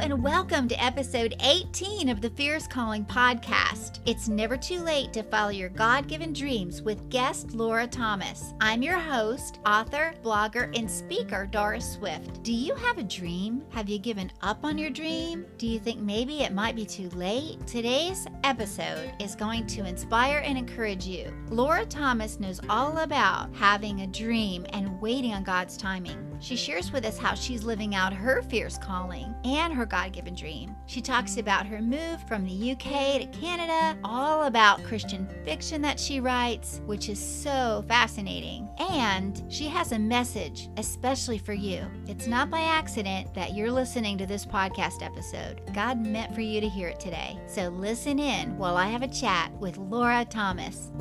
and welcome to episode 18 of the Fierce Calling podcast. It's never too late to follow your God-given dreams with guest Laura Thomas. I'm your host, author, blogger, and speaker, Doris Swift. Do you have a dream? Have you given up on your dream? Do you think maybe it might be too late? Today's episode is going to inspire and encourage you. Laura Thomas knows all about having a dream and waiting on God's timing. She shares with us how she's living out her fierce calling and her God-given dream. She talks about her move from the UK to Canada, all about Christian fiction that she writes, which is so fascinating. And she has a message, especially for you. It's not by accident that you're listening to this podcast episode. God meant for you to hear it today. So listen in while I have a chat with Laura Thomas.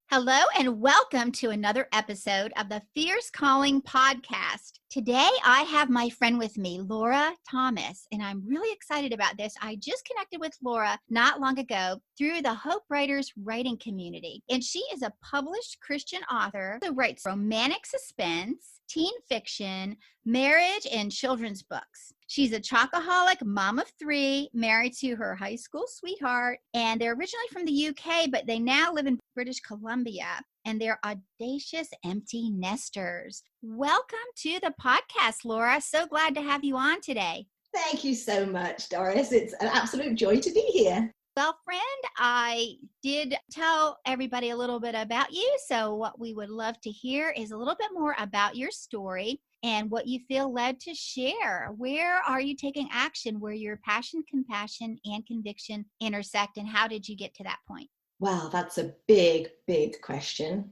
Hello and welcome to another episode of the Fierce Calling podcast. Today I have my friend with me, Laura Thomas, and I'm really excited about this. I just connected with Laura not long ago through the Hope Writers writing community, and she is a published Christian author who writes romantic suspense, teen fiction, marriage, and children's books. She's a chocoholic mom of 3, married to her high school sweetheart, and they're originally from the UK, but they now live in British Columbia, and they're audacious empty nesters. Welcome to the podcast, Laura. So glad to have you on today. Thank you so much, Doris. It's an absolute joy to be here. Well, friend, I did tell everybody a little bit about you, so what we would love to hear is a little bit more about your story and what you feel led to share. Where are you taking action where your passion, compassion, and conviction intersect, and how did you get to that point? Well, that's a big, big question,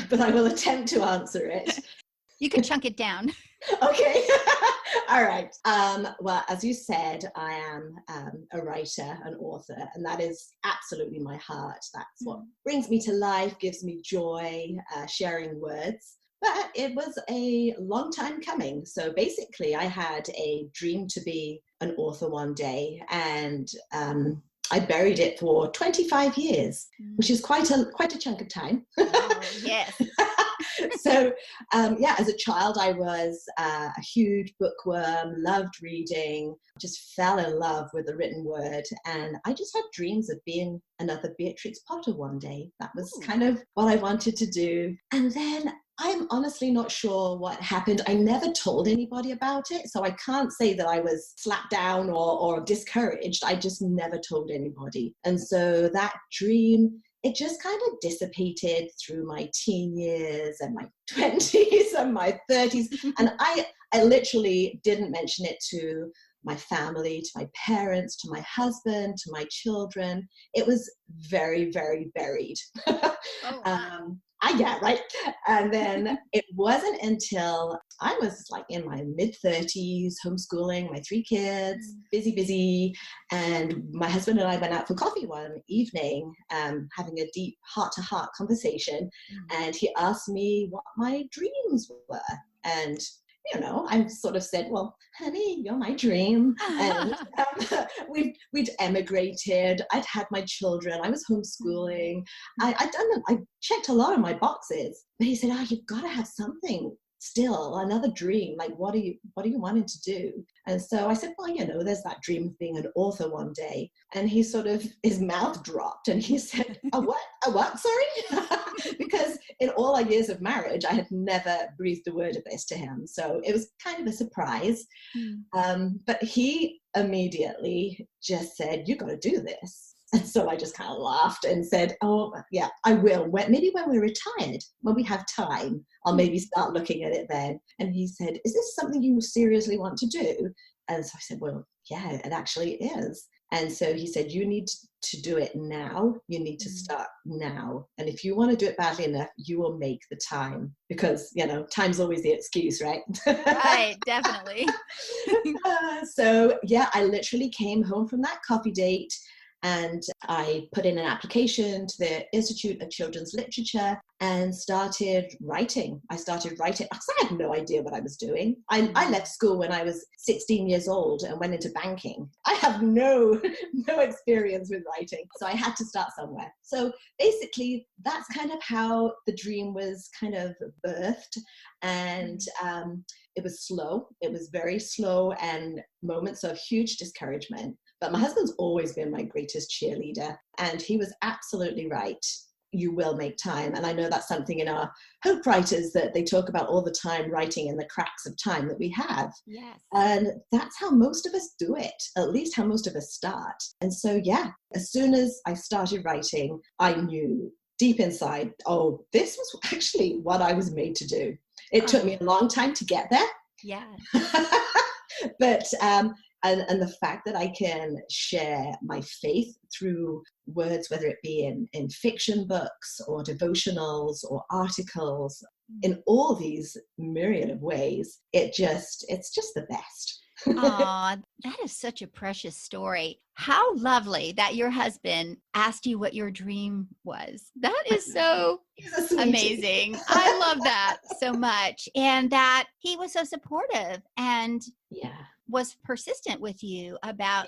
but I will attempt to answer it. You can chunk it down. Okay. All right. Well, as you said, I am a writer, an author, and that is absolutely my heart. That's what brings me to life, gives me joy, sharing words. But it was a long time coming. So basically, I had a dream to be an author one day, and I buried it for 25 years, which is quite a chunk of time. Oh, yes. So, as a child, I was a huge bookworm, loved reading, just fell in love with the written word. And I just had dreams of being another Beatrix Potter one day. That was kind of what I wanted to do. And then I'm honestly not sure what happened. I never told anybody about it. So I can't say that I was slapped down or discouraged. I just never told anybody. And so that dream, it just kind of dissipated through my teen years and my 20s and my 30s. And I literally didn't mention it to my family, to my parents, to my husband, to my children. It was very, very buried. Oh, wow. Right? And then it wasn't until I was like in my mid-30s, homeschooling my 3 kids, busy, and my husband and I went out for coffee one evening, having a deep heart-to-heart conversation, and he asked me what my dreams were. And I sort of said, well, honey, you're my dream. And we'd emigrated. I'd had my children. I was homeschooling. I checked a lot of my boxes. But he said, you've got to have something still, another dream. Like, what are you wanting to do? And so I said, well, there's that dream of being an author one day. And he sort of, his mouth dropped and he said, a what, sorry? Because in all our years of marriage, I had never breathed a word of this to him. So it was kind of a surprise. But he immediately just said, you got to do this. And so I just kind of laughed and said, oh, yeah, I will. Maybe when we're retired, when we have time, I'll maybe start looking at it then. And he said, is this something you seriously want to do? And so I said, well, yeah, it actually is. And so he said, you need to do it now. You need to start now. And if you want to do it badly enough, you will make the time, because, time's always the excuse, right? Right, definitely. So, I literally came home from that coffee date And I put in an application to the Institute of Children's Literature and started writing. I started writing because I had no idea what I was doing. I left school when I was 16 years old and went into banking. I have no experience with writing. So I had to start somewhere. So basically, that's kind of how the dream was kind of birthed. And it was slow. It was very slow and moments of huge discouragement. But my husband's always been my greatest cheerleader. And he was absolutely right. You will make time. And I know that's something in our Hope Writers that they talk about all the time, writing in the cracks of time that we have. Yes. And that's how most of us do it, at least how most of us start. And so, yeah, as soon as I started writing, I knew deep inside, oh, this was actually what I was made to do. It took me a long time to get there. Yeah. But and the fact that I can share my faith through words, whether it be in fiction books or devotionals or articles, in all these myriad of ways, it's just the best. Aw, that is such a precious story. How lovely that your husband asked you what your dream was. That is so amazing. I love that so much. And that he was so supportive and was persistent with you about,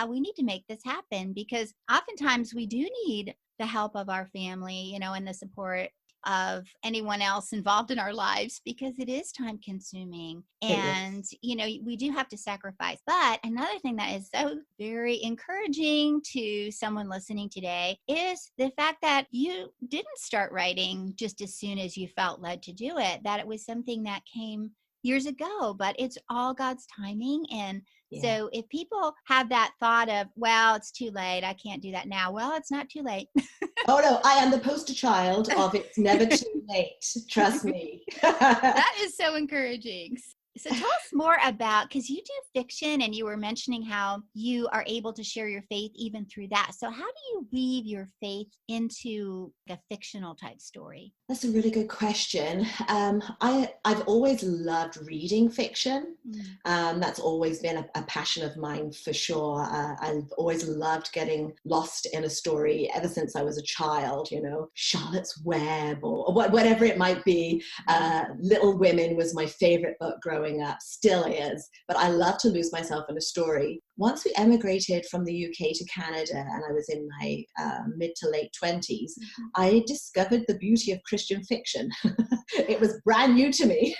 we need to make this happen, because oftentimes we do need the help of our family, and the support of anyone else involved in our lives, because it is time consuming and we do have to sacrifice. But another thing that is so very encouraging to someone listening today is the fact that you didn't start writing just as soon as you felt led to do it, that it was something that came years ago, but it's all God's timing. And so if people have that thought of, well, it's too late, I can't do that now. Well, it's not too late. Oh no, I am the poster child of it's never too late. Trust me. That is so encouraging. So tell us more about, because you do fiction and you were mentioning how you are able to share your faith even through that. So how do you weave your faith into a fictional type story? That's a really good question. I've always loved reading fiction. That's always been a passion of mine for sure. I've always loved getting lost in a story ever since I was a child, Charlotte's Web or whatever it might be. Little Women was my favorite book growing up, still is, but I love to lose myself in a story. Once we emigrated from the UK to Canada and I was in my mid to late 20s, I discovered the beauty of Christian fiction. It was brand new to me.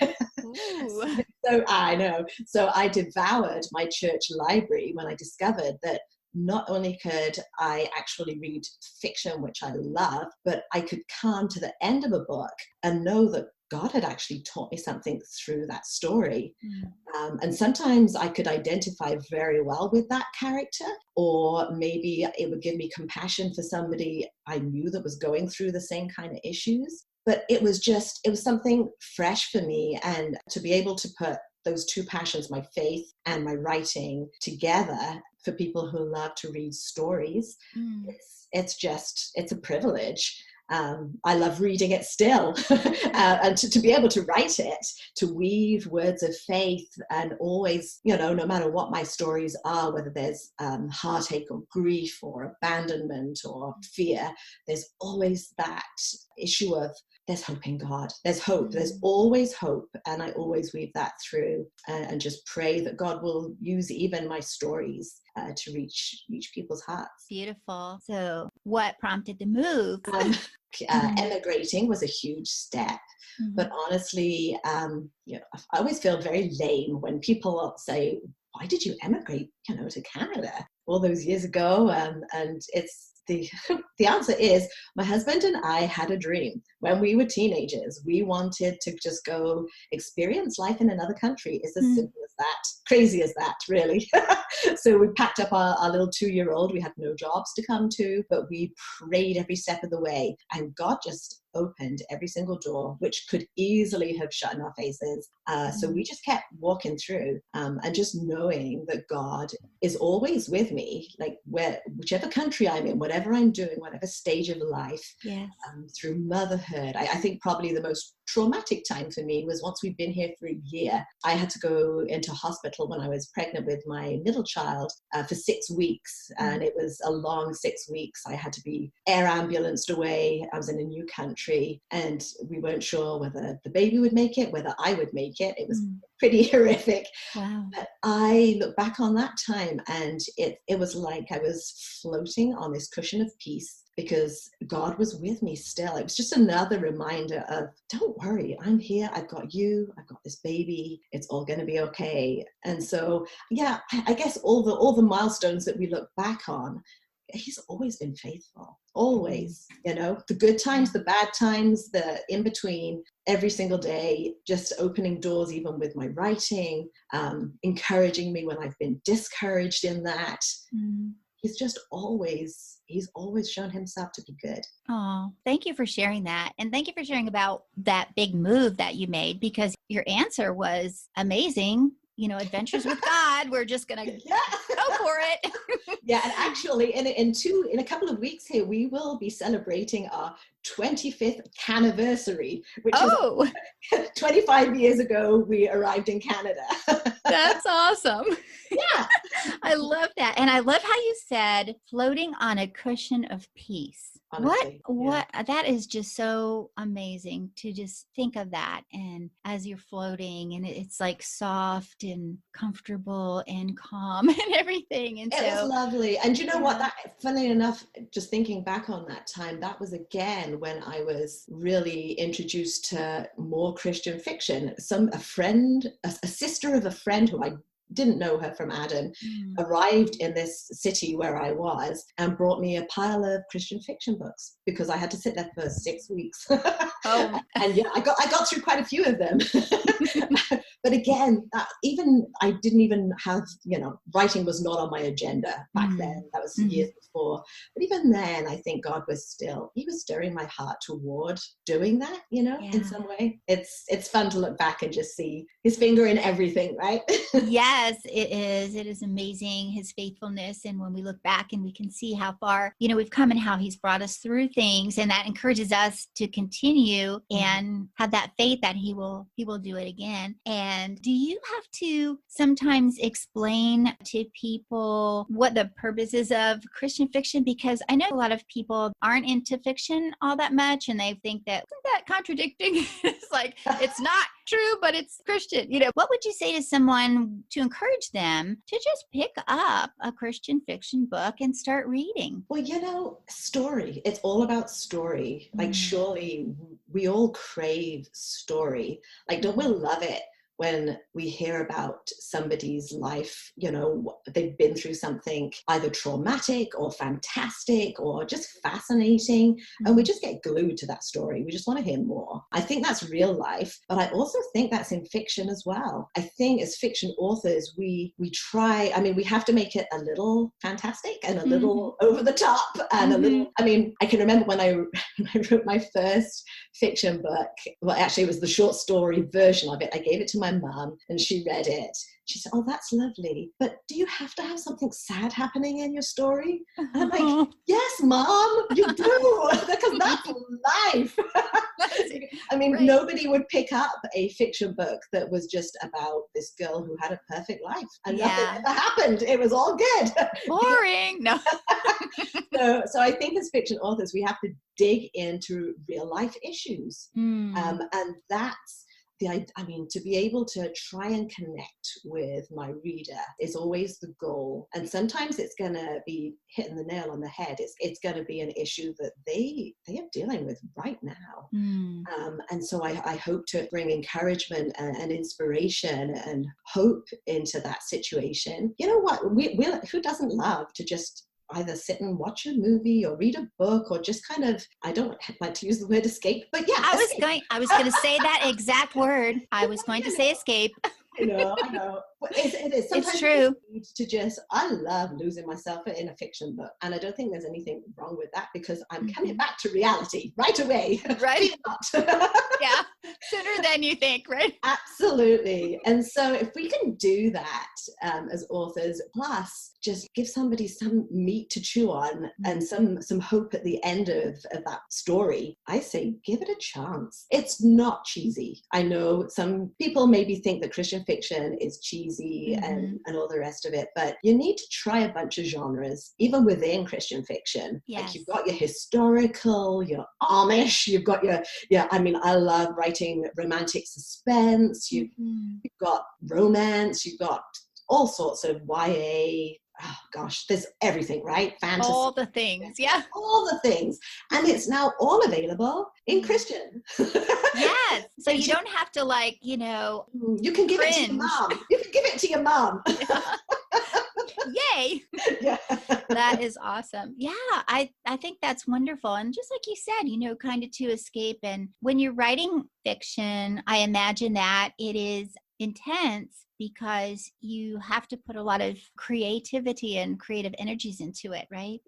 So I know. So I devoured my church library when I discovered that not only could I actually read fiction, which I love, but I could come to the end of a book and know that God had actually taught me something through that story. And sometimes I could identify very well with that character, or maybe it would give me compassion for somebody I knew that was going through the same kind of issues. But it was something fresh for me. And to be able to put those two passions, my faith and my writing, together for people who love to read stories, it's a privilege. I love reading it still. And to be able to write it, to weave words of faith, and always, no matter what my stories are, whether there's heartache or grief or abandonment or fear, there's always that issue of there's hope in God. There's hope. There's always hope. And I always weave that through and just pray that God will use even my stories to reach people's hearts. Beautiful. So what prompted the move? Emigrating was a huge step. But honestly, I always feel very lame when people say, why did you emigrate, to Canada all those years ago? And it's the answer is my husband and I had a dream when we were teenagers. We wanted to just go experience life in another country. It's as simple as that, crazy as that, really. So we packed up our little 2-year-old. We had no jobs to come to, but we prayed every step of the way. And God just opened every single door, which could easily have shut in our faces. So we just kept walking through, and just knowing that God is always with me, like whichever country I'm in, whatever I'm doing, whatever stage of life. Yes. Through motherhood, I think probably the most traumatic time for me was once we'd been here for a year. I had to go into hospital when I was pregnant with my middle child for 6 weeks, and it was a long 6 weeks. I had to be air ambulanced away. I was in a new country, and we weren't sure whether the baby would make it, whether I would make it. It was pretty horrific. Wow. But I look back on that time, and it was like I was floating on this cushion of peace, because God was with me still. It was just another reminder of, don't worry, I'm here. I've got you. I've got this baby. It's all going to be okay. And so, yeah, I guess all the milestones that we look back on, he's always been faithful. Always, the good times, the bad times, the in between, every single day, just opening doors, even with my writing, encouraging me when I've been discouraged in that. He's always shown himself to be good. Oh, thank you for sharing that. And thank you for sharing about that big move that you made, because your answer was amazing. Adventures with God. We're just going to go for it. Yeah. And actually in a couple of weeks here, we will be celebrating our 25th anniversary, which is 25 years ago, we arrived in Canada. That's awesome. Yeah. I love that. And I love how you said floating on a cushion of peace. Honestly, what that is just so amazing to just think of that. And as you're floating, and it's like soft and comfortable and calm and everything. And it was lovely. And you know what, that funny enough, just thinking back on that time, that was again when I was really introduced to more Christian fiction. A sister of a friend who I didn't know her from Adam, arrived in this city where I was and brought me a pile of Christian fiction books, because I had to sit there for 6 weeks. And I got through quite a few of them. But again, I didn't even have, writing was not on my agenda back then. That was years before. But even then, I think God was he was stirring my heart toward doing that, in some way. It's fun to look back and just see his finger in everything, right? Yes, it is. It is amazing, his faithfulness. And when we look back and we can see how far, we've come and how he's brought us through things, and that encourages us to continue and have that faith that he will do it again. And do you have to sometimes explain to people what the purpose is of Christian fiction? Because I know a lot of people aren't into fiction all that much, and they think that, isn't that contradicting? It's like, it's not true, but it's Christian. What would you say to someone to encourage them to just pick up a Christian fiction book and start reading? Well, story. It's all about story. Like, surely we all crave story. Like, don't we love it when we hear about somebody's life, they've been through something either traumatic or fantastic or just fascinating, and we just get glued to that story. We just want to hear more. I think that's real life, but I also think that's in fiction as well. I think as fiction authors, we try, we have to make it a little fantastic and a little over the top and a little, I can remember when I wrote my first fiction book, well, actually it was the short story version of it. I gave it to my mum and she read it. She said, "Oh, that's lovely, but do you have to have something sad happening in your story?" And I'm like, "Yes, Mom, you do," because that's life. Right. Nobody would pick up a fiction book that was just about this girl who had a perfect life and nothing ever happened. It was all good. Boring. No. So I think as fiction authors, we have to dig into real life issues. And that's to be able to try and connect with my reader is always the goal. And sometimes it's going to be hitting the nail on the head. It's going to be an issue that they are dealing with right now. And so I hope to bring encouragement and inspiration and hope into that situation. You know what? Who doesn't love to just either sit and watch a movie or read a book or just kind of, I don't like to use the word escape, but yeah. I was going to say that exact word. I was going to say escape. I know. But it is. Sometimes It's true. you need to I love losing myself in a fiction book. And I don't think there's anything wrong with that because I'm coming back to reality right away. Right. Fear not. Yeah. Sooner than you think, right? Absolutely. And so if we can do that as authors, plus just give somebody some meat to chew on and some hope at the end of that story, I say give it a chance. It's not cheesy. I know some people maybe think that Christian fiction is cheesy and all the rest of it, but you need to try a bunch of genres, even within Christian fiction. Yes. Like you've got your historical, your Amish, you've got I love writing romantic suspense, you've got romance, you've got all sorts of YA. Oh gosh, there's everything, right? Fantasy. All the things, yeah. All the things. And it's now all available in Christian. Yes. So you don't have to you can give it to your mom. You can give it to your mom. Yay. Yeah. That is awesome. Yeah, I think that's wonderful. And just like you said, kind of to escape. And when you're writing fiction, I imagine that it is intense because you have to put a lot of creativity and creative energies into it, right?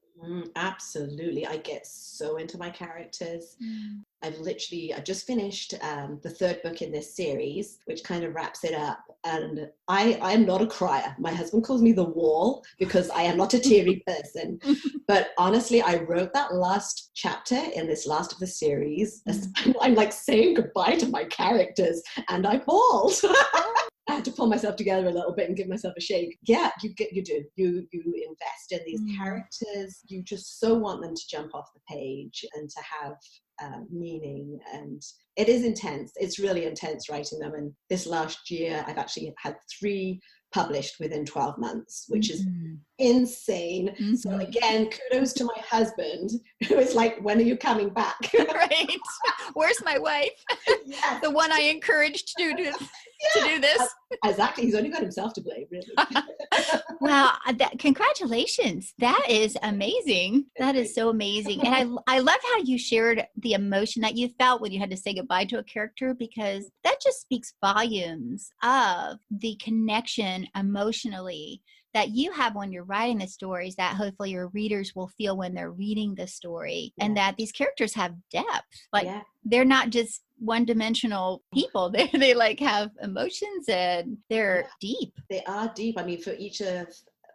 Absolutely. I get so into my characters. I just finished the third book in this series, which kind of wraps it up. And I'm not a crier. My husband calls me the wall because I am not a teary person. But honestly, I wrote that last chapter in this last of the series. I'm like saying goodbye to my characters and I bawled. I had to pull myself together a little bit and give myself a shake. Yeah, you do. You invest in these characters. You just so want them to jump off the page and to have meaning. And it is intense. It's really intense writing them. And this last year, I've actually had 3 published within 12 months, which is insane. So again, kudos to my husband, who is like, when are you coming back? Right. Where's my wife? Yes. The one I encouraged to do this. Exactly. He's only got himself to blame, really. Well, congratulations. That is amazing. That is so amazing. And I love how you shared the emotion that you felt when you had to say goodbye to a character, because that just speaks volumes of the connection emotionally that you have when you're writing the stories that hopefully your readers will feel when they're reading the story, and that these characters have depth. They're not just one-dimensional people. They like have emotions and they're deep. They are deep. I mean, for each of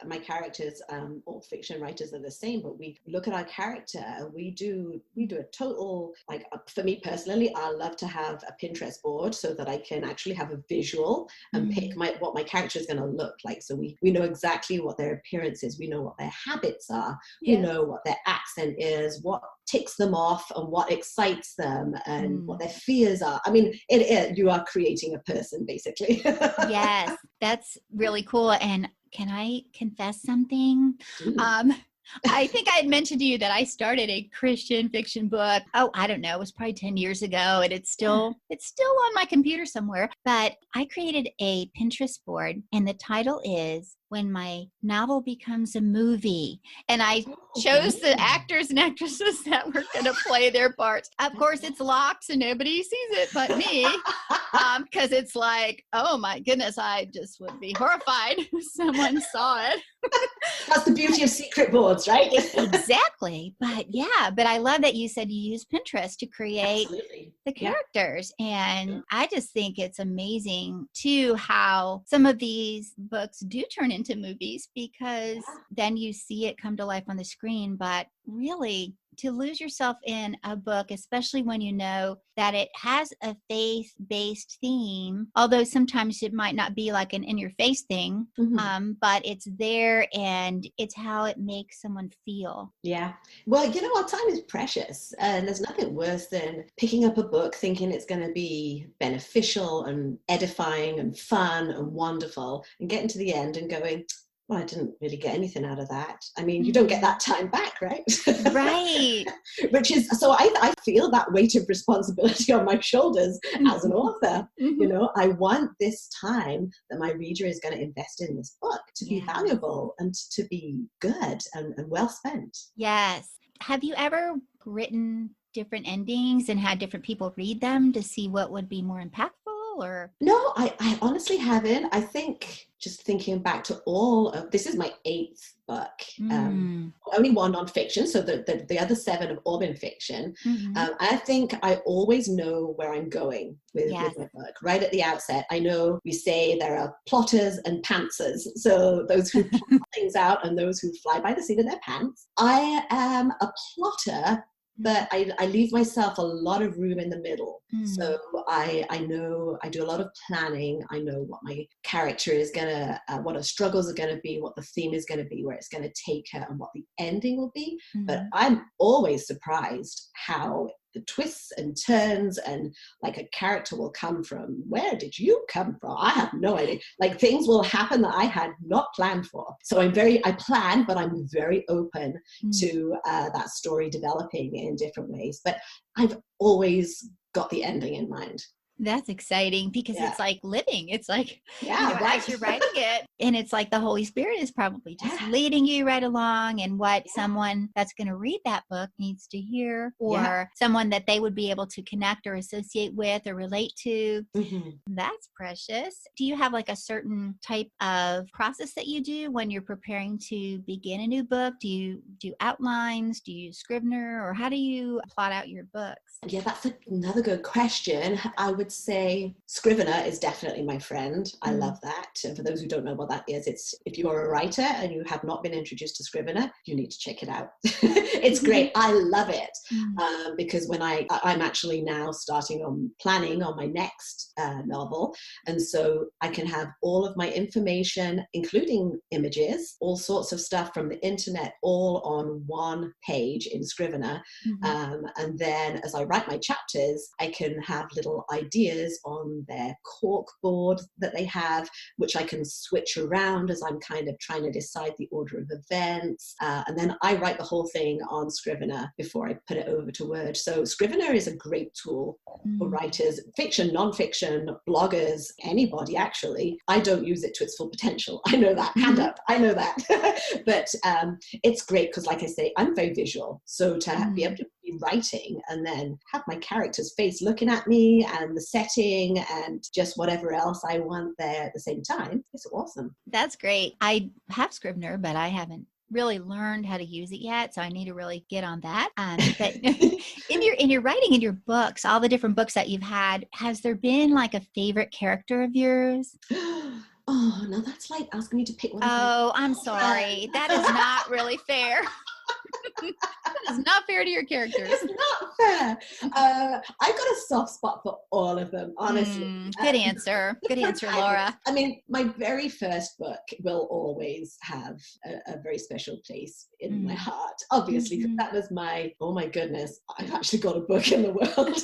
my characters, all fiction writers are the same, but we look at our character and we do a total, like for me personally, I love to have a Pinterest board so that I can actually have a visual and pick what my character is going to look like. So we know exactly what their appearance is. We know what their habits are. We know what their accent is, what ticks them off and what excites them and what their fears are. I mean, you are creating a person basically. Yes, that's really cool. And can I confess something? I think I had mentioned to you that I started a Christian fiction book. Oh, I don't know. It was probably 10 years ago, and it's still on my computer somewhere. But I created a Pinterest board, and the title is When My Novel Becomes a Movie. And I chose the actors and actresses that were going to play their parts. Of course, it's locked, so nobody sees it but me. Because it's like, oh my goodness, I just would be horrified if someone saw it. That's the beauty of secret boards, right? Exactly. But I love that you said you use Pinterest to create the characters. And I just think it's amazing too how some of these books do turn into movies, because then you see it come to life on the screen. But really, to lose yourself in a book, especially when you know that it has a faith-based theme, although sometimes it might not be like an in-your-face thing, but it's there and it's how it makes someone feel. Yeah. Well, our time is precious, and there's nothing worse than picking up a book thinking it's going to be beneficial and edifying and fun and wonderful, and getting to the end and going, well, I didn't really get anything out of that. I mean, you don't get that time back, right? Right. Which is, so I feel that weight of responsibility on my shoulders as an author. I want this time that my reader is going to invest in this book to be valuable and to be good and well spent. Yes. Have you ever written different endings and had different people read them to see what would be more impactful? or? No, I honestly haven't. I think just thinking back to this is my 8th book. Only one nonfiction, so the other 7 have all been fiction. I think I always know where I'm going with my book. Right at the outset, I know we say there are plotters and pantsers. So those who plot things out and those who fly by the seat of their pants. I am a plotter, but I leave myself a lot of room in the middle. So I know I do a lot of planning. I know what my character is gonna, what her struggles are gonna be, what the theme is gonna be, where it's gonna take her, and what the ending will be. But I'm always surprised how the twists and turns and like a character will come from, where did you come from? I have no idea. Like things will happen that I had not planned for. So I plan, but I'm very open to that story developing in different ways. But I've always got the ending in mind. That's exciting because it's like living. It's like, right. as you're writing it, and it's like the Holy Spirit is probably just leading you right along, and what someone that's going to read that book needs to hear, or someone that they would be able to connect or associate with or relate to. That's precious. Do you have like a certain type of process that you do when you're preparing to begin a new book? Do you do outlines? Do you use Scrivener, or how do you plot out your books? Yeah, that's another good question. I would say Scrivener is definitely my friend. I love that. And for those who don't know what that is, it's if you are a writer and you have not been introduced to Scrivener, you need to check it out. It's great. I love it because when I'm actually now starting on planning on my next novel. And so I can have all of my information, including images, all sorts of stuff from the internet, all on one page in Scrivener. And then as I write my chapters, I can have little ideas on their cork board that they have, which I can switch around as I'm kind of trying to decide the order of events. And then I write the whole thing on Scrivener before I put it over to Word. So Scrivener is a great tool for writers, fiction, non-fiction, bloggers, anybody actually. I don't use it to its full potential. I know that. Hand up. I know that. But it's great because, like I say, I'm very visual. So to be able to be writing and then have my character's face looking at me and the setting and just whatever else I want there at the same time, it's awesome. That's great. I have Scrivener, but I haven't really learned how to use it yet, so I need to really get on that. But in your writing, in your books, all the different books that you've had, has there been like a favorite character of yours? Oh, no, that's like asking me to pick one. Oh, I'm sorry. That is not really fair. That is not fair to your characters. It's not fair. I've got a soft spot for all of them, honestly. Good answer. Good answer, Laura. I mean, my very first book will always have a very special place in my heart, obviously, because that was oh my goodness, I've actually got a book in the world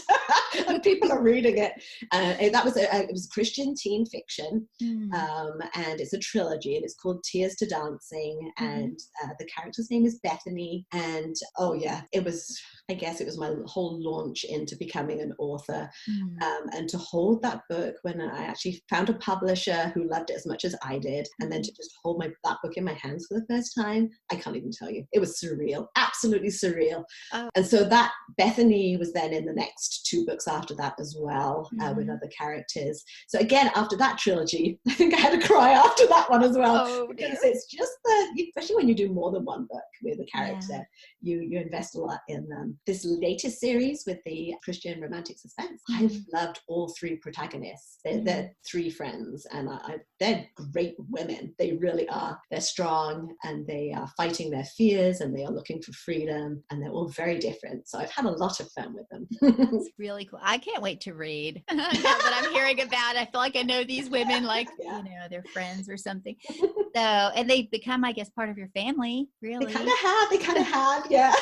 and people are reading it. It was Christian teen fiction, and it's a trilogy, and it's called Tears to Dancing, and the character's name is Bethany, and I guess it was my whole launch into becoming an author, and to hold that book when I actually found a publisher who loved it as much as I did, and then to just hold that book in my hands for the first time, I can't even tell you. It was surreal, absolutely surreal. And so that Bethany was then in the next 2 books after that as well, with other characters. So again, after that trilogy, I think I had to cry after that one as well, because it's just especially when you do more than one book with a character, you invest a lot in them. This latest series with the Christian romantic suspense, I've loved all 3 protagonists. They're 3 friends, and they're great women. They really are. They're strong, and they are fighting their fears, and they are looking for freedom, and they're all very different. So I've had a lot of fun with them. That's really cool. I can't wait to read. Now that I'm hearing about it, I feel like I know these women, like, they're friends or something. So, and they become, I guess, part of your family, really. They kind of have, yeah.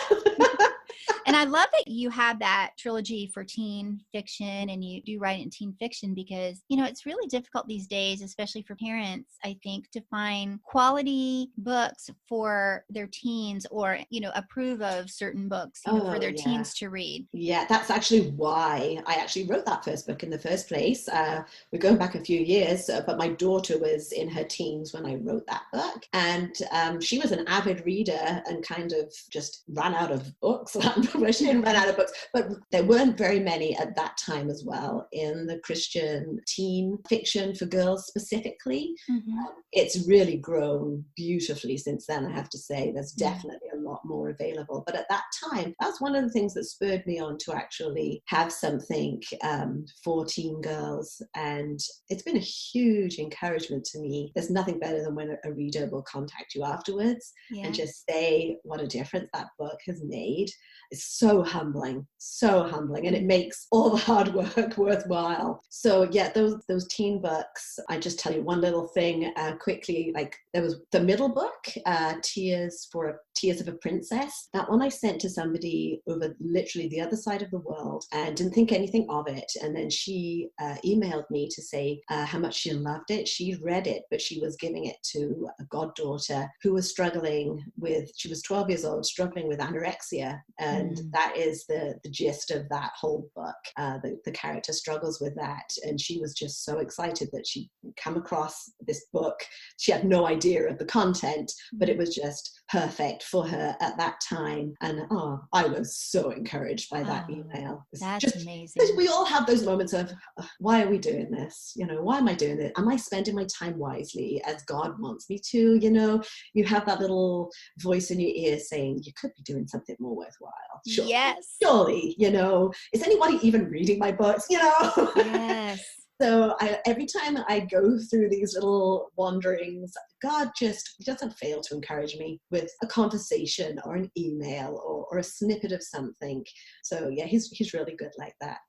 And I love that you have that trilogy for teen fiction, and you do write in teen fiction because, it's really difficult these days, especially for parents, I think, to find quality books for their teens, or, approve of certain books for their teens to read. Yeah, that's actually why I actually wrote that first book in the first place. We're going back a few years, but my daughter was in her teens when I wrote that book. And she was an avid reader and kind of just ran out of books where she didn't run out of books. But there weren't very many at that time as well in the Christian teen fiction for girls specifically. It's really grown beautifully since then, I have to say. There's definitely a lot more available. But at that time, that's one of the things that spurred me on to actually have something for teen girls. And it's been a huge encouragement to me. There's nothing better than when a reader will contact you afterwards and just say what a difference that book has made. It's so humbling, and it makes all the hard work worthwhile. So yeah, those teen books, I just tell you one little thing quickly, like there was the middle book, Tears of a Princess. That one I sent to somebody over literally the other side of the world and didn't think anything of it. And then she emailed me to say how much she loved it. She'd read it, but she was giving it to a goddaughter who was she was 12 years old, struggling with anorexia. And that is the gist of that whole book. The character struggles with that. And she was just so excited that she'd come across this book. She had no idea of the content, but it was just perfect for her at that time. And I was so encouraged by that email. That's amazing. We all have those moments of, why are we doing this? Why am I doing it? Am I spending my time wisely as God wants me to? You have that little voice in your ear saying, you could be doing something more worthwhile. Sure. Yes. Surely, is anybody even reading my books? Yes. So every time I go through these little wanderings, God just doesn't fail to encourage me with a conversation or an email or a snippet of something. So yeah, he's really good like that.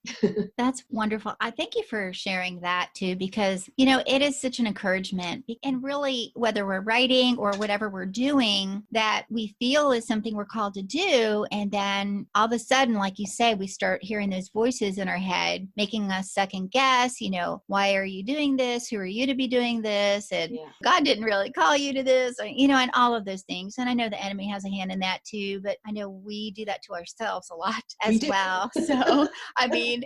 That's wonderful. I thank you for sharing that too, because, it is such an encouragement. And really, whether we're writing or whatever we're doing that we feel is something we're called to do. And then all of a sudden, like you say, we start hearing those voices in our head, making us second guess, why are you doing this? Who are you to be doing this? And God didn't really call you to this, and all of those things. And I know the enemy has a hand in that too, but I know we do that to ourselves a lot as well. So, I mean,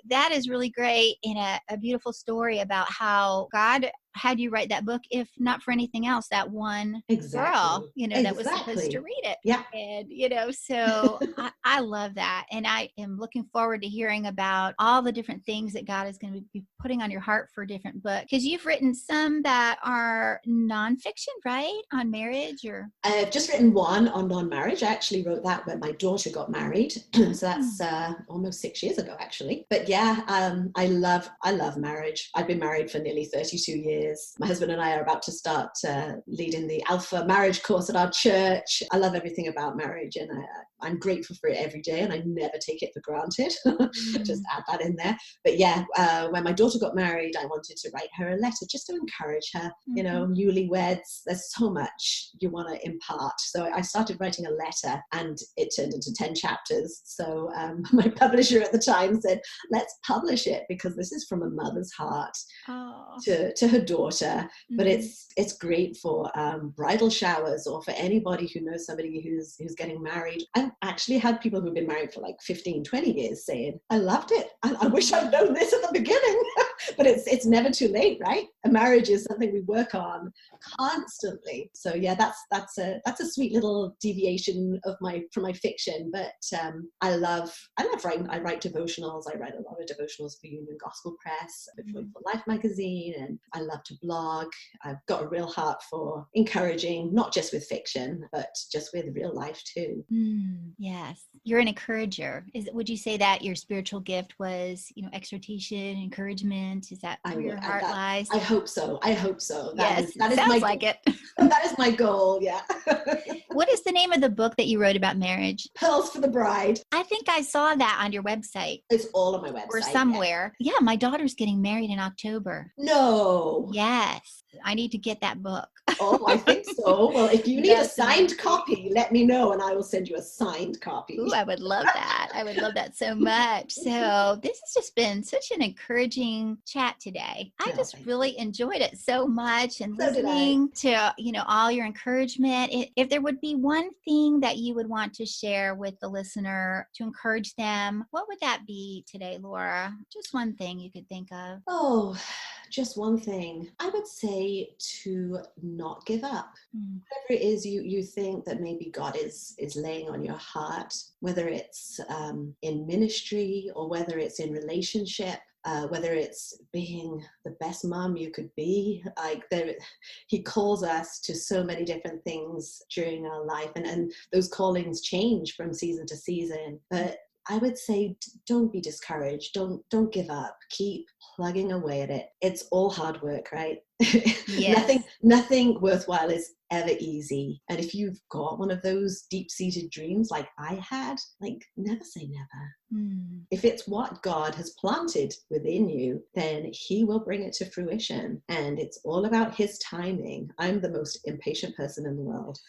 that is really great and a beautiful story about how God had you write that book, if not for anything else, that one girl, that was supposed to read it. Yeah. And, so I love that. And I am looking forward to hearing about all the different things that God is going to be putting on your heart for different books. Because you've written some that are nonfiction, right? On marriage or? I've just written one on non-marriage. I actually wrote that when my daughter got married. So that's almost 6 years ago, actually. But yeah, I love marriage. I've been married for nearly 32 years. My husband and I are about to start leading the Alpha marriage course at our church. I love everything about marriage, and I'm grateful for it every day, and I never take it for granted. Just add that in there. But yeah, when my daughter got married, I wanted to write her a letter just to encourage her. Newlyweds, there's so much you want to impart. So I started writing a letter, and it turned into 10 chapters. So my publisher at the time said, let's publish it, because this is from a mother's heart to her daughter. But it's great for bridal showers, or for anybody who knows somebody who's getting married. I've actually had people who've been married for like 15, 20 years saying, I loved it. I wish I'd known this at the beginning. But it's never too late, right? A marriage is something we work on constantly. So yeah, that's a sweet little deviation from my fiction. But I love writing. I write devotionals. I write a lot of devotionals for Union Gospel Press, for Joyful Life magazine, and I love to blog. I've got a real heart for encouraging, not just with fiction, but just with real life too. Yes, you're an encourager. Would you say that your spiritual gift was, exhortation, encouragement? Is that where your heart lies? I hope so. That is sounds like it. That is my goal. Yeah. What is the name of the book that you wrote about marriage? Pearls for the Bride. I think I saw that on your website. It's all on my website. Or somewhere. Yeah, my daughter's getting married in October. No. Yes. I need to get that book. Oh, I think so. Well, if you need a signed copy, let me know and I will send you a signed copy. Ooh, I would love that. I would love that so much. So this has just been such an encouraging chat today. I just really enjoyed it so much, and listening to, all your encouragement. If there would be one thing that you would want to share with the listener to encourage them, what would that be today, Laura? Just one thing you could think of. Oh, just one thing, I would say to not give up. Whatever it is you think that maybe God is laying on your heart, whether it's in ministry or whether it's in relationship, whether it's being the best mom you could be, he calls us to so many different things during our life, and those callings change from season to season. But I would say don't be discouraged. Don't give up. Keep plugging away at it. It's all hard work, right? Yes. Nothing worthwhile is ever easy. And if you've got one of those deep-seated dreams like I had, like, never say never. If it's what God has planted within you, then he will bring it to fruition. And it's all about his timing. I'm the most impatient person in the world.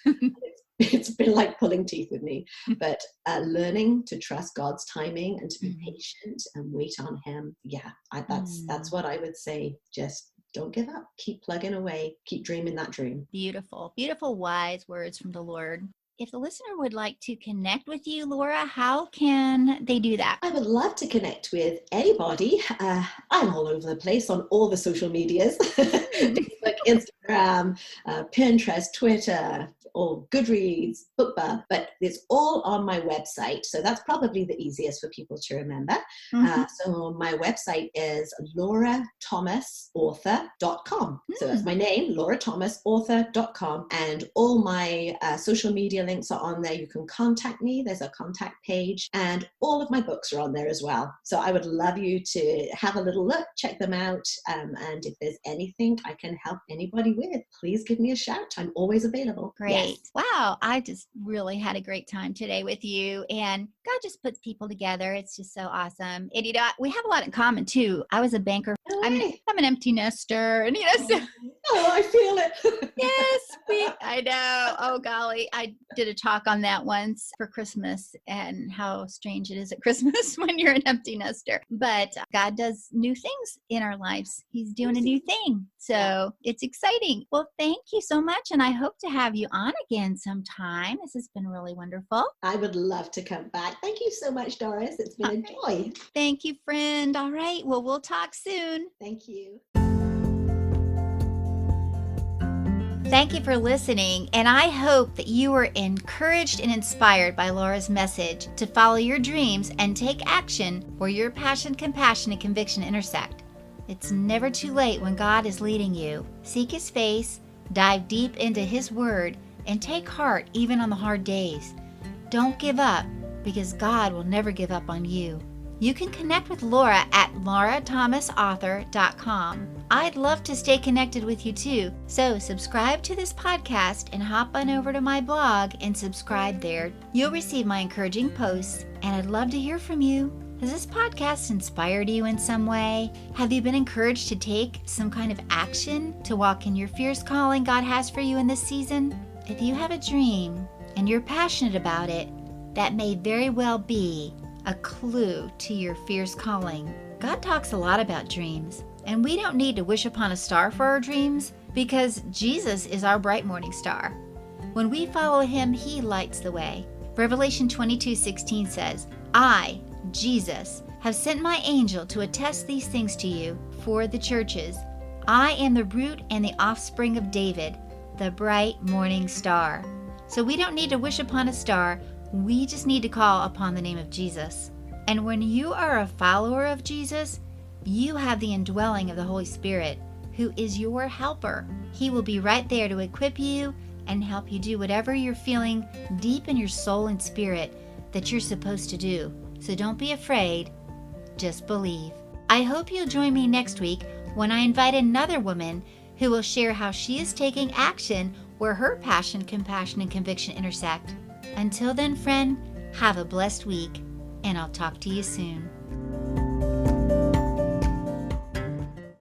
It's been like pulling teeth with me, but learning to trust God's timing and to be patient and wait on him. Yeah, that's what I would say. Just don't give up. Keep plugging away. Keep dreaming that dream. Beautiful, beautiful, wise words from the Lord. If the listener would like to connect with you, Laura, how can they do that? I would love to connect with anybody. I'm all over the place on all the social medias. Facebook, Instagram, Pinterest, Twitter, or Goodreads, BookBub, but it's all on my website. So that's probably the easiest for people to remember. So my website is laurathomasauthor.com. So that's my name, laurathomasauthor.com. And all my social media links are on there. You can contact me. There's a contact page, and all of my books are on there as well. So I would love you to have a little look, check them out. And if there's anything I can help anybody with, please give me a shout. I'm always available. Great. Yes. Wow. I just really had a great time today with you, and God just puts people together. It's just so awesome. And we have a lot in common too. I was a banker. I'm an empty nester, and so. Oh, I feel it. Yes, I know. Oh, golly. I did a talk on that once for Christmas and how strange it is at Christmas when you're an empty nester. But God does new things in our lives. He's doing a new thing. So it's exciting. Well, thank you so much. And I hope to have you on again sometime. This has been really wonderful. I would love to come back. Thank you so much, Doris. It's been a joy. Thank you, friend. All right. Well, we'll talk soon. Thank you. Thank you for listening, and I hope that you were encouraged and inspired by Laura's message to follow your dreams and take action where your passion, compassion, and conviction intersect. It's never too late when God is leading you. Seek His face, dive deep into His Word, and take heart even on the hard days. Don't give up, because God will never give up on you. You can connect with Laura at laurathomasauthor.com. I'd love to stay connected with you too, so subscribe to this podcast and hop on over to my blog and subscribe there. You'll receive my encouraging posts, and I'd love to hear from you. Has this podcast inspired you in some way? Have you been encouraged to take some kind of action to walk in your fierce calling God has for you in this season? If you have a dream and you're passionate about it, that may very well be a clue to your fierce calling. God talks a lot about dreams, and we don't need to wish upon a star for our dreams because Jesus is our bright morning star. When we follow Him, He lights the way. Revelation 22:16 says, I, Jesus, have sent my angel to attest these things to you for the churches. I am the root and the offspring of David, the bright morning star. So we don't need to wish upon a star. We just need to call upon the name of Jesus. And when you are a follower of Jesus, you have the indwelling of the Holy Spirit, who is your helper. He will be right there to equip you and help you do whatever you're feeling deep in your soul and spirit that you're supposed to do. So don't be afraid, just believe. I hope you'll join me next week when I invite another woman who will share how she is taking action where her passion, compassion, and conviction intersect. Until then, friend, have a blessed week, and I'll talk to you soon.